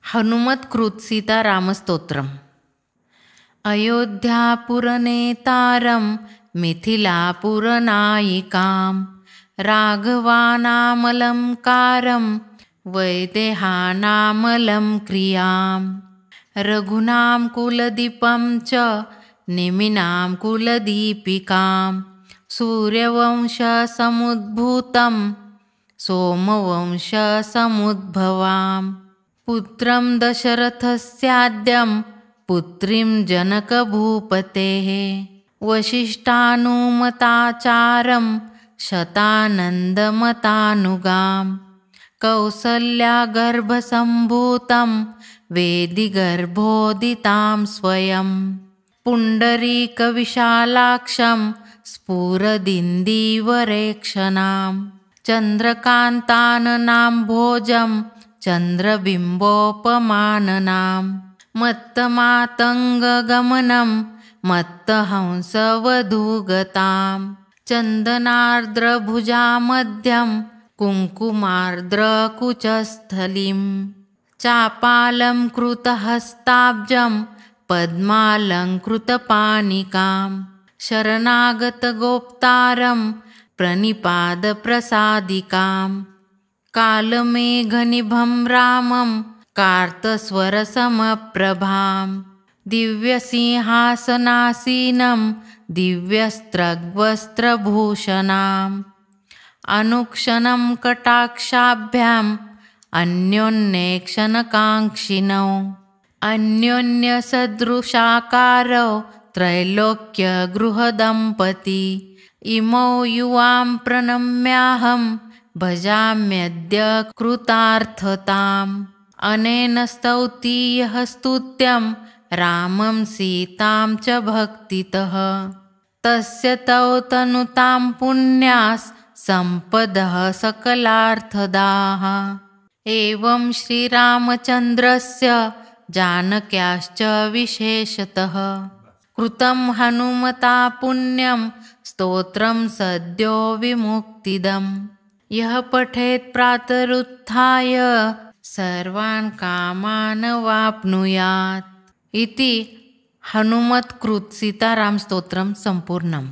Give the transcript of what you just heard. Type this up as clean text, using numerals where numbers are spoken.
हनुमत्कृत सीतारामस्तोत्रम्। अयोध्यापुरनेतारं मिथिलापुरनायिकां राघवानामलङ्कारं वैदेहानामलं क्रियां रघूनां कुलदीपं च निमिनां कुलदीपिकां सूर्यवंशसमुद्भूतं सोमवंशसमुद्भवां पुत्रं दशरथस्याद्यं पुत्रीं जनकभूपतेः वसिष्ठानुमताचारं शतानन्दमतानुगां कौसल्यागर्भसम्भूतं वेदिगर्भोदितां स्वयं पुण्डरीकविशालाक्षं स्फुरदिन्दीवरेक्षणां चन्द्रकान्ताननाम्भोजं चन्द्रबिम्बोपमाननां मत्तमातङ्गगमनं मत्तहंसवधूगतां चन्दनार्द्रभुजामध्यं कुङ्कुमार्द्रकुचस्थलीं चापालं कृतहस्ताब्जं पद्मालङ्कृतपाणिकां शरणागतगोप्तारं प्रणिपादप्रसादिकां कालमेघनिभं रामं कार्तस्वरसमप्रभां दिव्यसिंहासनासीनं दिव्यस्त्रग्वस्त्रभूषणाम् अनुक्षणं कटाक्षाभ्याम् अन्योन्येक्षणकाङ्क्षिणौ अन्योन्यसदृशाकारौ त्रैलोक्यगृहदम्पती इमौ युवां प्रणम्याहं भजाम्यद्य कृतार्थताम् अनेन स्तौति यः स्तुत्यं रामं सीतां च भक्तितः तस्य तौ तनुतां पुण्यास् सम्पदः सकलार्थदाः। एवं श्रीरामचन्द्रस्य जानक्याश्च विशेषतः कृतं हनुमता पुण्यं स्तोत्रं सद्यो विमुक्तिदम् यः पठेत् प्रातरुत्थाय सर्वान् कामान् वाप्नुयात् इति हनुमत्कृत सीताराम स्तोत्रं सम्पूर्णम्।